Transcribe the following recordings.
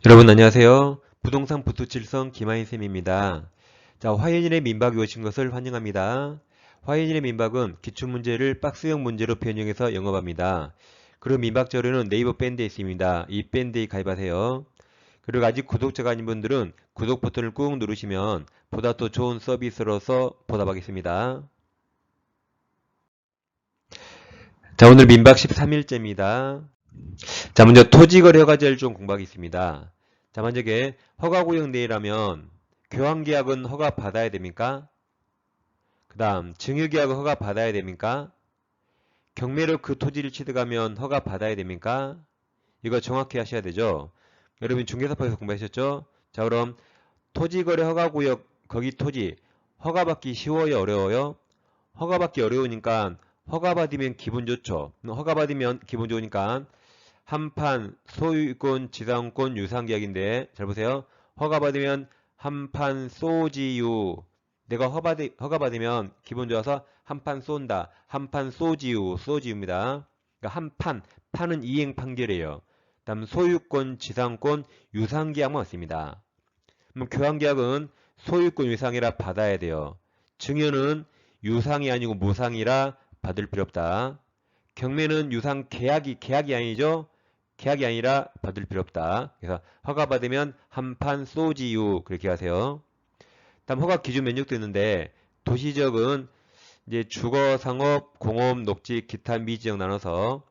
여러분 안녕하세요. 부동산 부투칠성 김하인쌤입니다. 자, 화해인의 민박이 오신 것을 환영합니다. 화해인의 민박은 기출문제를 박스형 문제로 변형해서 영업합니다. 그리고 민박 자료는 네이버 밴드에 있습니다. 이 밴드에 가입하세요. 그리고 아직 구독자가 아닌 분들은 구독 버튼을 꾹 누르시면 보다 더 좋은 서비스로서 보답하겠습니다. 자, 오늘 민박 13일째입니다. 자, 먼저 토지거래 허가제를 좀 공부하겠습니다. 자, 만약에 허가구역 내라면 교환계약은 허가 받아야 됩니까? 그 다음 증여계약은 허가 받아야 됩니까? 경매로 그 토지를 취득하면 허가 받아야 됩니까? 이거 정확히 하셔야 되죠. 여러분 중개사법에서 공부하셨죠? 자, 그럼 토지거래 허가구역 거기 토지 허가받기 쉬워요, 어려워요? 허가받기 어려우니까 허가받으면 기분 좋죠. 허가받으면 기분 좋으니까 한판 소유권, 지상권, 유상계약인데 잘 보세요. 허가받으면 한판 쏘지유. 내가 허가받으면 기분 좋아서 한판 쏜다. 한판 쏘지유, 쏘지유입니다. 그러니까 한판, 판은 이행 판결이에요. 다음 소유권, 지상권, 유상계약만 왔습니다. 그럼 교환계약은 소유권 유상이라 받아야 돼요. 증여는 유상이 아니고 무상이라 받을 필요 없다. 경매는 유상 계약이 아니죠? 계약이 아니라 받을 필요 없다. 그래서 허가받으면 한판 쏘지유 그렇게 하세요. 다음 허가 기준 면적도 있는데 도시지역은 이제 주거, 상업, 공업, 녹지, 기타 미지역 나눠서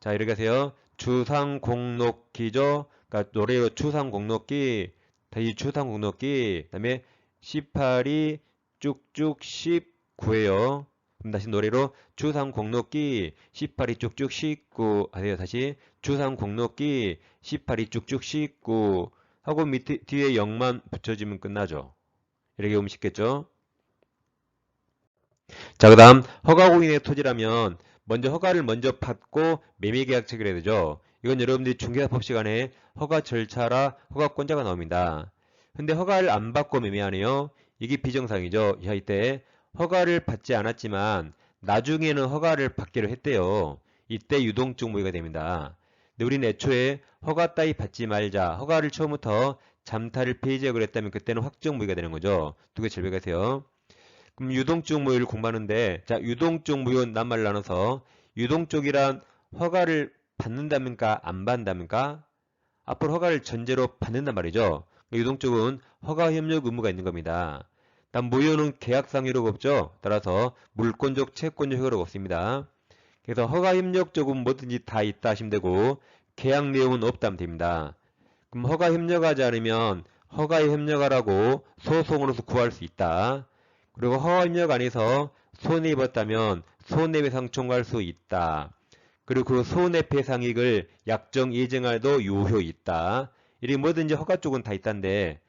자 이렇게 하세요. 주상, 공록, 기죠. 그러니까 노래로 주상, 공록기 다시 주상, 공록기 그다음에 18이 쭉쭉 19예요. 그럼 다시 노래로 주상 공록기 18이 쭉쭉 19 하세요. 다시 주상 공록기 18이 쭉쭉 19 하고 밑에 뒤에 0만 붙여주면 끝나죠. 이렇게 보면 쉽겠죠? 자, 그 다음 허가공인의 토지라면 먼저 허가를 먼저 받고 매매계약 체결해야 되죠. 이건 여러분들이 중개사법 시간에 허가 절차라 허가권자가 나옵니다. 근데 허가를 안 받고 매매하네요. 이게 비정상이죠. 자, 이때 허가를 받지 않았지만 나중에는 허가를 받기로 했대요. 이때 유동적 무효가 됩니다. 근데 우리는 애초에 허가 따위 받지 말자. 허가를 처음부터 잠탈을 폐지하기로 했다면 그때는 확정 무효가 되는 거죠. 두 개 절벽하세요. 그럼 유동적 무효를 공부하는데 자 유동적 무효 낱말 나눠서 유동적이란 허가를 받는답니까 안 받는답니까? 앞으로 허가를 전제로 받는단 말이죠. 유동적은 허가 협력 의무가 있는 겁니다. 다음 무효는 계약상 효력 없죠. 따라서 물권적 채권적 효력 없습니다. 그래서 허가 협력적은 뭐든지 다 있다 하시면 되고 계약 내용은 없다 하면 됩니다. 그럼 허가 협력하지 않으면 허가에 협력하라고 소송으로서 구할 수 있다. 그리고 허가 협력 안에서 손해입었다면 손해배상 청구할 수 있다. 그리고 그 손해배상액을 약정 예정할도 유효 있다. 이렇게 뭐든지 허가 쪽은 다 있다는데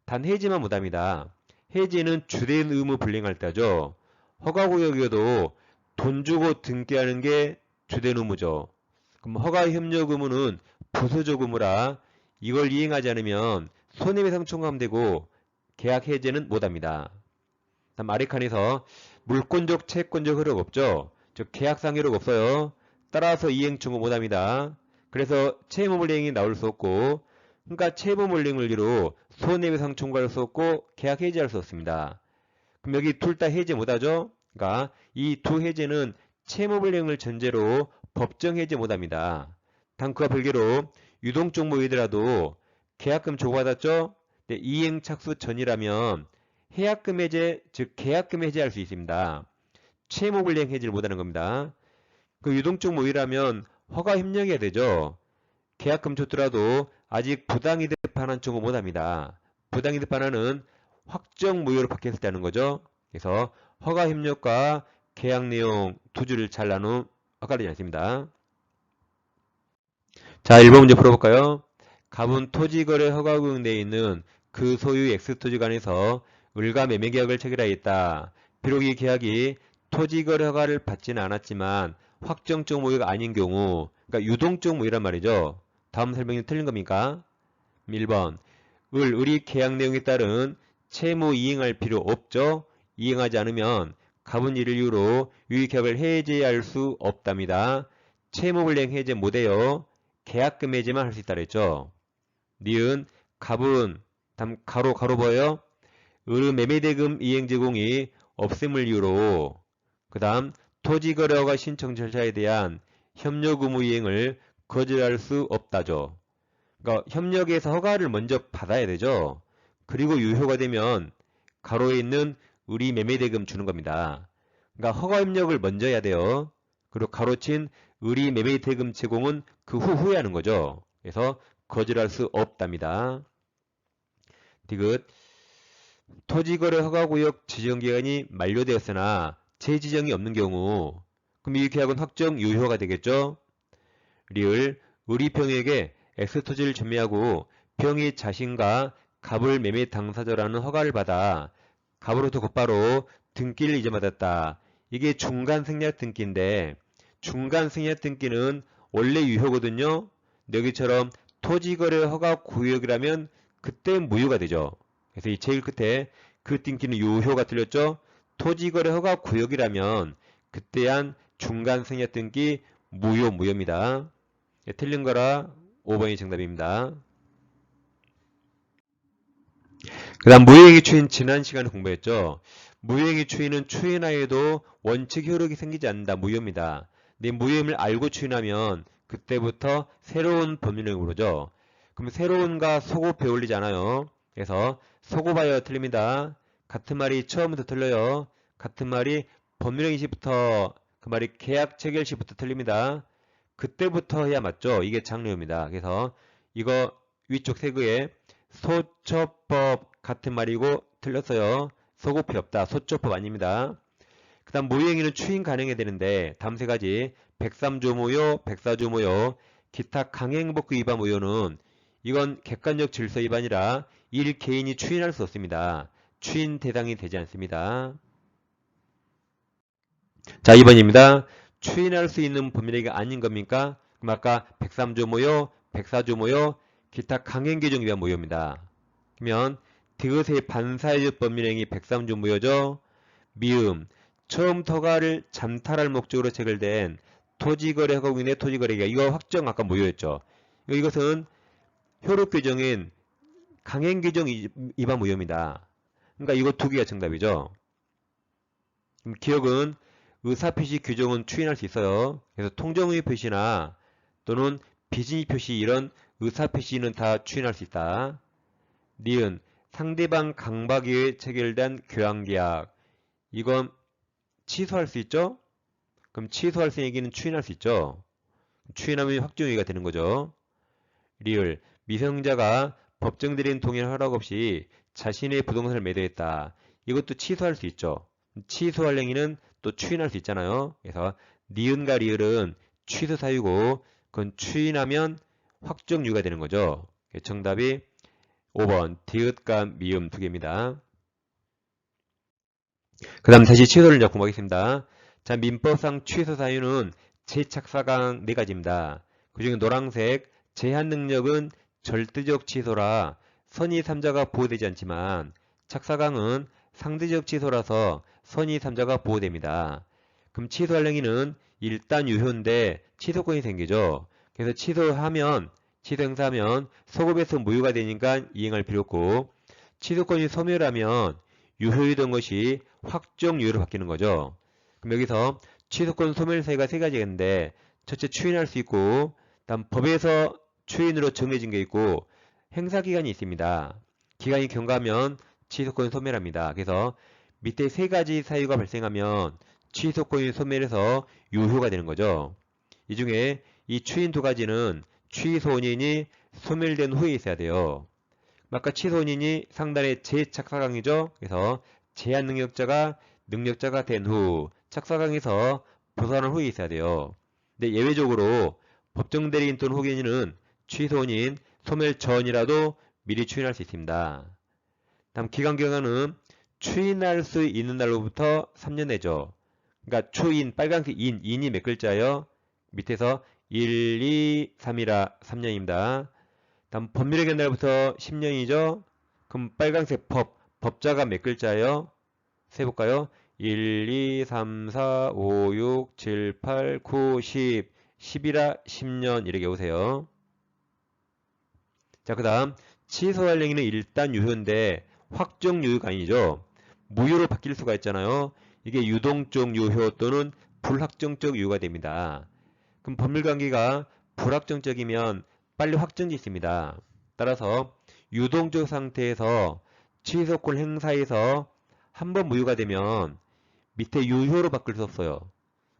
단 해지만 못합니다. 해지는 주된 의무 불이행할 때죠. 허가구역이어도 돈 주고 등기하는 게 주된 의무죠. 그럼 허가협력 의무는 부수적 의무라 이걸 이행하지 않으면 손해배상 청구하면 되고 계약 해제는 못합니다. 다음 아래 칸에서 물권적 채권적 효력 없죠. 즉 계약상 효력 없어요. 따라서 이행 청구 못합니다. 그래서 채무불이행이 나올 수 없고 그러니까 채무불이행을 이유로 손해배상 청구할 수 없고 계약 해지할 수 없습니다. 그럼 여기 둘 다 해제 못하죠. 그러니까 이 두 해제는 채무불이행을 전제로 법정 해제 못합니다. 단 그와 별개로 유동적 무효이더라도 계약금 주고받았죠. 네, 이행 착수 전이라면 해약금 해제, 즉 계약금 해제할 수 있습니다. 채무불이행 해지를 못하는 겁니다. 그 유동적 무효라면 허가 협력해야 되죠. 계약금 줬더라도 아직 부당이득 반환 청구 못합니다. 부당이득 반환은 확정 무효로 바뀌었을 때 하는 거죠. 그래서 허가 협력과 계약 내용 두 줄을 잘 나눈 엇갈리지 않습니다. 자, 1번 문제 풀어볼까요? 갑은 토지거래 허가구역 내에 있는 그 소유 X토지 간에서 을과 매매계약을 체결하였다. 비록 이 계약이 토지거래 허가를 받지는 않았지만 확정적 무효가 아닌 경우 그러니까 유동적 무효란 말이죠. 다음 설명이 틀린 겁니까? 1번 을이 계약 내용에 따른 채무 이행할 필요 없죠. 이행하지 않으면 갑은 이를 이유로 유의계약을 해제할 수 없답니다. 채무불이행 해제 못해요. 계약금 해제만 할 수 있다 그랬죠. 니은 갑은 가로 보여요? 의 매매대금 이행 제공이 없음을 이유로 그 다음 토지거래허가 신청 절차에 대한 협력 의무 이행을 거절할 수 없다죠. 그러니까 협력에서 허가를 먼저 받아야 되죠. 그리고 유효가 되면 가로에 있는 의리 매매대금 주는 겁니다. 그러니까 허가 협력을 먼저 해야 돼요. 그리고 가로친 의리 매매대금 제공은 그 후에 하는 거죠. 그래서 거절할 수 없답니다. 디귿 토지거래 허가구역 지정기간이 만료되었으나 재지정이 없는 경우 그럼 이 계약은 확정 유효가 되겠죠. 리을 의리평에게 X토지를 전매하고 평이 자신과 갑을 매매 당사자라는 허가를 받아 갑으로부터 곧바로 등기를 이전받았다. 이게 중간 생략 등기인데 중간 생략 등기는 원래 유효거든요. 여기처럼 토지거래 허가 구역이라면 그때 무효가 되죠. 그래서 이 제일 끝에 그 등기는 유효가 틀렸죠. 토지거래 허가 구역이라면 그때한 중간 생략 등기 무효입니다. 틀린 거라 5번이 정답입니다. 그 다음 무효행위 추인 지난 시간에 공부했죠. 무효행위 추인은 추인하여도 원칙 효력이 생기지 않는다. 무효입니다. 근데 무효임을 알고 추인하면 그때부터 새로운 법률행위 부르죠. 그럼 새로운과 소급 배울리지 않아요. 그래서 소급하여 틀립니다. 같은 말이 처음부터 틀려요. 같은 말이 법률행위 시부터 그 말이 계약 체결 시부터 틀립니다. 그때부터 해야 맞죠. 이게 장르입니다. 그래서 이거 위쪽 세 개에 소처법 같은 말이고 틀렸어요. 소급이 없다. 소처법 아닙니다. 그 다음 무효행위는 추인 가능해야 되는데 다음 세 가지 103조 무효, 104조 무효, 기타 강행법규 위반 무효는 이건 객관적 질서 위반이라 일 개인이 추인할 수 없습니다. 추인 대상이 되지 않습니다. 자 2번입니다. 추인할 수 있는 법률행위가 아닌 겁니까? 그럼 아까 103조 무효, 104조 무효, 기타 강행규정 위반 무효입니다. 그러면 디귿의 반사회적 법률행위 103조 무효죠. 미음 처음 허가를 잠탈할 목적으로 체결된 토지거래 허가구인의 토지거래계약 이거 확정 아까 무효였죠. 이것은 효력규정인 강행규정 위반 무효입니다. 그러니까 이거 두 개가 정답이죠. 그럼 기억은 의사표시 규정은 추인할 수 있어요. 그래서 통정의 표시나 또는 비진의 표시 이런 의사표시는 다 추인할 수 있다. 니은 상대방 강박에 의해 체결된 교환계약 이건 취소할 수 있죠? 그럼 취소할 수 있는 얘기는 추인할 수 있죠? 추인하면 확정유예가 되는 거죠. 리을 미성자가 법정대리인 동의를 허락 없이 자신의 부동산을 매도했다. 이것도 취소할 수 있죠. 취소할 행위는 또 추인할 수 있잖아요. 그래서 니은과 리을은 취소 사유고 그건 추인하면 확정유예가 되는 거죠. 정답이 5번 디귿과 미음 두 개입니다. 그 다음 다시 취소를 이제 공부하겠습니다. 자, 민법상 취소 사유는 재착사강 네 가지입니다. 그 중에 노란색 제한 능력은 절대적 취소라 선의 3자가 보호되지 않지만 착사강은 상대적 취소라서 선의 3자가 보호됩니다. 그럼 취소할 행위는 일단 유효인데 취소권이 생기죠. 그래서 취소하면 취소 행사하면 소급에서 무효가 되니까 이행할 필요 없고 취소권이 소멸하면 유효이던 것이 확정 유효로 바뀌는 거죠. 그럼 여기서 취소권 소멸 사유가 세 가지가 있는데 첫째 추인할 수 있고 다음 법에서 추인으로 정해진 게 있고 행사기간이 있습니다. 기간이 경과하면 취소권이 소멸합니다. 그래서 밑에 세 가지 사유가 발생하면 취소권이 소멸해서 유효가 되는 거죠. 이 중에 이 추인 두 가지는 취소 원인이 소멸된 후에 있어야 돼요. 아까 취소 원인이 상단의 재착사강이죠. 그래서 제한 능력자가 된 후 착사강에서 벗어난 후에 있어야 돼요. 근데 예외적으로 법정 대리인 또는 호견인은 취소 원인 소멸 전이라도 미리 추인할 수 있습니다. 다음 기간 경과는 추인할 수 있는 날로부터 3년 내죠. 그러니까 초인 빨간색 인이 몇 글자예요? 밑에서 1, 2, 3이라 3년입니다. 다음 법률의 날부터 10년이죠. 그럼 빨간색 법자가 몇 글자예요? 세볼까요? 1, 2, 3, 4, 5, 6, 7, 8, 9, 10, 10이라 10년 이렇게 오세요. 자, 그 다음 취소할 행위는 일단 유효인데 확정 유효가 아니죠. 무효로 바뀔 수가 있잖아요. 이게 유동적 유효 또는 불확정적 유효가 됩니다. 그럼 법률관계가 불확정적이면 빨리 확정지 있습니다. 따라서 유동적 상태에서 취소권 행사에서 한번 무효가 되면 밑에 유효로 바뀔 수 없어요.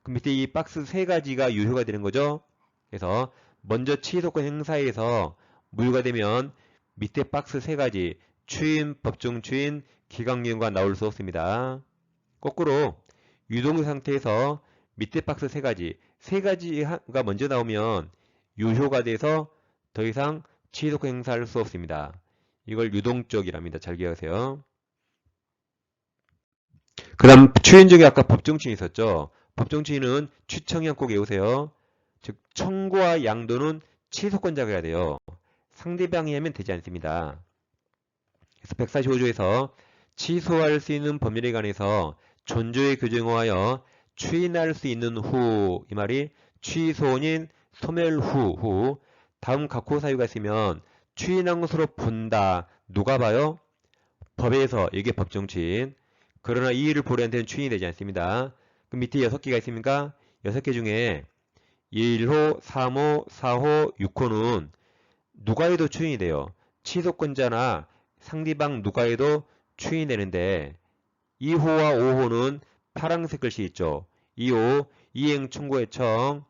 그럼 밑에 이 박스 세 가지가 유효가 되는 거죠. 그래서 먼저 취소권 행사에서 무효가 되면 밑에 박스 세 가지 추인, 법정 추인, 기각유효가 나올 수 없습니다. 거꾸로 유동적 상태에서 밑에 박스 세 가지가 먼저 나오면 유효가 돼서 더 이상 취소권 행사할 수 없습니다. 이걸 유동적이랍니다. 잘 기억하세요. 그 다음 추인 중에 아까 법정 추인 있었죠. 법정 추인은 추청량 꼭 외우세요. 즉 청구와 양도는 취소권자가 해야 돼요. 상대방이 하면 되지 않습니다. 그래서 145조에서 취소할 수 있는 법률에 관해서 존조의 규정하여 추인할 수 있는 후, 이 말이 취소인 소멸 후 다음 각호 사유가 있으면 추인한 것으로 본다. 누가 봐요? 법에서. 이게 법정 추인. 그러나 이 일을 보려한테는 추인이 되지 않습니다. 그럼 밑에 6개가 있습니까? 6개 중에 1호, 3호, 4호, 6호는 누가 해도 추인이 돼요. 취소권자나 상대방 누가 해도 추인이 되는데 2호와 5호는 파란색 글씨 있죠. 2호 이행 청구의 청,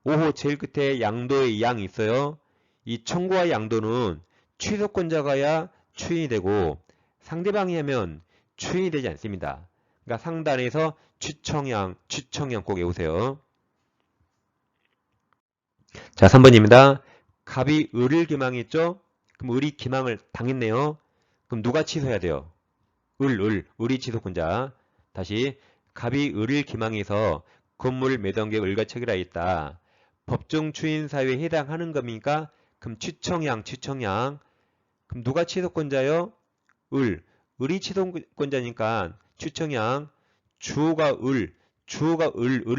5호 제일 끝에 양도의 양이 있어요. 이 청구와 양도는 취소권자가야 추인이 되고 상대방이 하면 추인이 되지 않습니다. 그러니까 상단에서 추청양 꼭 외우세요. 자, 3번입니다. 갑이 을을 기망했죠? 그럼 을이 기망을 당했네요. 그럼 누가 취소해야 돼요? 을이 취소권자. 다시 갑이 을을 기망해서 건물을 매도한 게 을과 체결하였다. 법정 추인 사유에 해당하는 겁니까? 그럼 추청양. 그럼 누가 취소권자요? 을이 취소권자니까 추청양. 주어가 을을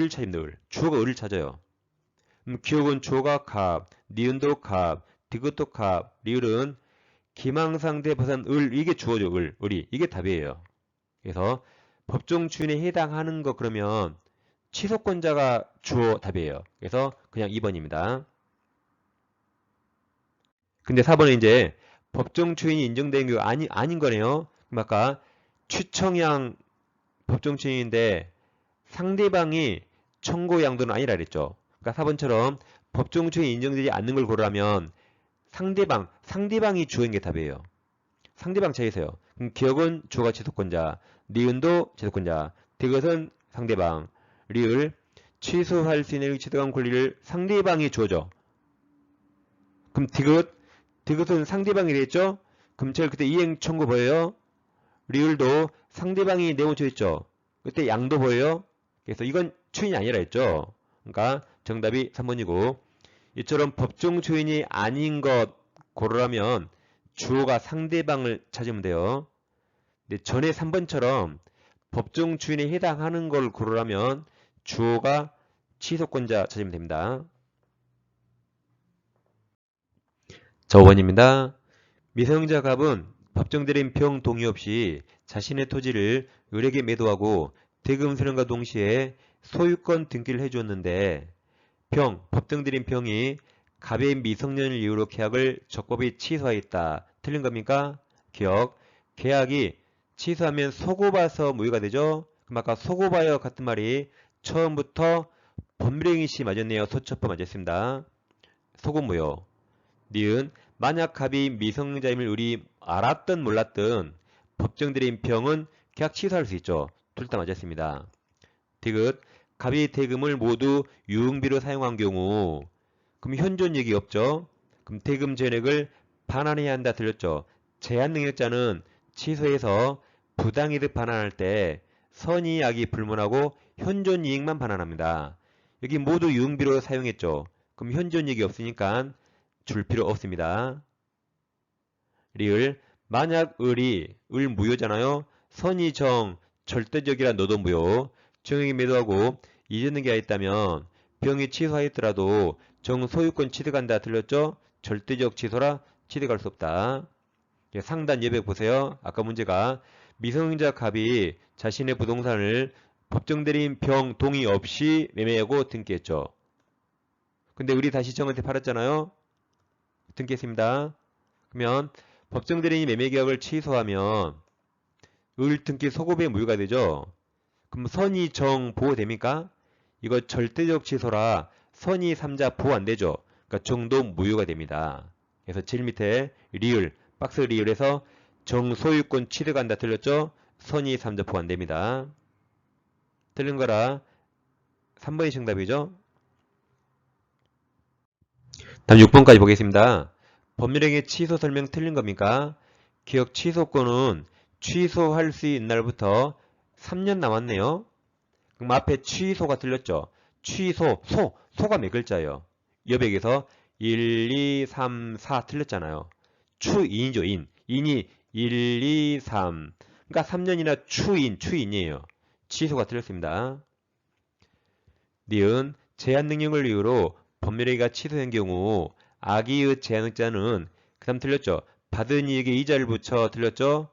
찾습니다. 주어가 을을 찾아요. 기억은 주어가 갑, 니은도 갑, 디귿도 갑, 리을은 기망상대 부산 이게 주어죠. 을이. 이게 답이에요. 그래서 법정 추인에 해당하는 거 그러면 취소권자가 주어 답이에요. 그래서 그냥 2번입니다. 근데 4번은 이제 법정 추인이 인정된 게 아닌 거네요. 그럼 아까 추청양 법정 추인인데 상대방이 청구 양도는 아니라 그랬죠. 그러니까 4번처럼 법정 추인이 인정되지 않는 걸 고르라면 상대방이 주어인 게 답이에요. 상대방 차이세요. 그럼 기억은 주어가 취소권자, 니은도 취소권자, 디귿은 상대방, 리을 취소할 수 있는 취소한 권리를 상대방이 주어죠. 그럼 디귿은 상대방이 되겠죠? 그럼 제가 그때 이행 청구 보여요? 리을도 상대방이 내모쳐 있죠. 그때 양도 보여요? 그래서 이건 추인이 아니라 했죠. 그러니까 정답이 3번이고 이처럼 법정 추인이 아닌 것 고르라면 주어가 상대방을 찾으면 돼요. 근데 전에 3번처럼 법정 추인에 해당하는 걸 고르라면 주어가 취소권자 찾으면 됩니다. 자, 5번입니다. 미성년자 갑은 법정대리인 평 동의 없이 자신의 토지를 을에게 매도하고 대금 수령과 동시에 소유권 등기를 해주었는데 법정대리인 평이 갑의 미성년을 이유로 계약을 적법히 취소하였다. 틀린 겁니까? 기억. 계약이 취소하면 소고봐서 무효가 되죠? 그럼 아까 소고봐요 같은 말이 처음부터 법률행위시 맞았네요. 소첩법 맞았습니다. 소고무효. 니은 만약 갑이 미성년자임을 을이 알았든 몰랐든 법정대리인 평은 계약 취소할 수 있죠. 둘 다 맞았습니다. 디귿 갑이 대금을 모두 유흥비로 사용한 경우 그럼 현존이익이 없죠. 그럼 대금 전액을 반환해야 한다 들렸죠. 제한 능력자는 취소해서 부당이득 반환할 때 선이익이 불문하고 현존이익만 반환합니다. 여기 모두 유흥비로 사용했죠. 그럼 현존이익이 없으니까 줄 필요 없습니다. 리을 만약 을 무효잖아요. 선이정 절대적이라 너도 무효. 정액이 매도하고 이전의 계약이 있다면 병이 취소하였더라도 정 소유권 취득한다 틀렸죠? 절대적 취소라 취득할 수 없다. 상단 여백 보세요. 아까 문제가 미성년자 갑이 자신의 부동산을 법정대리인 병 동의 없이 매매하고 등기했죠. 근데 우리 다시 정한테 팔았잖아요. 등기했습니다. 그러면 법정대리인이 매매계약을 취소하면 을등기 소급의 무효가 되죠. 그럼 선의 정 보호 됩니까? 이거 절대적 취소라 선의 3자 보호 안 되죠. 그러니까 정도 무효가 됩니다. 그래서 제일 밑에 리을 박스 리을에서 정소유권 취득한다 틀렸죠? 선의 3자 보호 안 됩니다. 틀린 거라 3번이 정답이죠. 다음 6번까지 보겠습니다. 법률행위 취소 설명 틀린 겁니까? 기억 취소권은 취소할 수 있는 날부터 3년 남았네요. 그럼 앞에 취소가 틀렸죠. 취소, 소가 몇 글자예요? 여백에서 1, 2, 3, 4 틀렸잖아요. 추인이죠, 인. 인이 1, 2, 3. 그러니까 3년이나 추인이에요. 취소가 틀렸습니다. 니은, 제한 능력을 이유로 법률행위가 취소된 경우 악의의 제한흑자는 그 다음 틀렸죠. 받은 이익에 이자를 붙여 틀렸죠.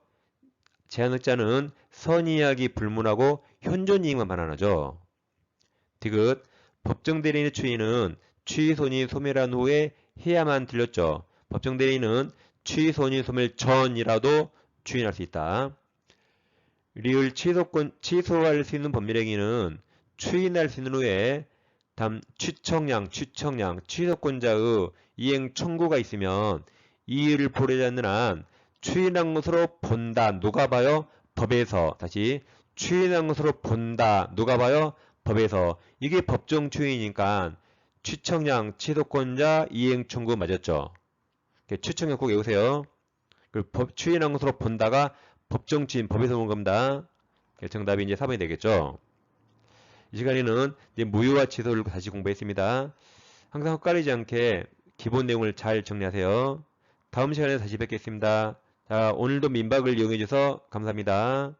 제한흑자는 선이익이 불문하고 현존이익만 반환하죠. 디귿 법정대리인의 추인은 취손이 소멸한 후에 해야만 틀렸죠. 법정대리인은 취손이 소멸 전이라도 추인할 수 있다. 리을 취소할 수 있는 법률행위는 추인할 수 있는 후에 다음 추청량, 취소권자의 이행 청구가 있으면 이의를 보려지 않는 한 추인한 것으로 본다. 누가 봐요? 법에서. 다시 추인한 것으로 본다. 누가 봐요? 법에서. 이게 법정 추인이니까 추청량, 취소권자, 이행 청구 맞았죠? 추청량 꼭 외우세요. 추인한 것으로 본다가 법정 추인, 법에서 본 겁니다. 정답이 이제 4번이 되겠죠? 이 시간에는 이제 무효와 취소를 다시 공부했습니다. 항상 헛갈리지 않게 기본 내용을 잘 정리하세요. 다음 시간에 다시 뵙겠습니다. 자, 오늘도 민박을 이용해 주셔서 감사합니다.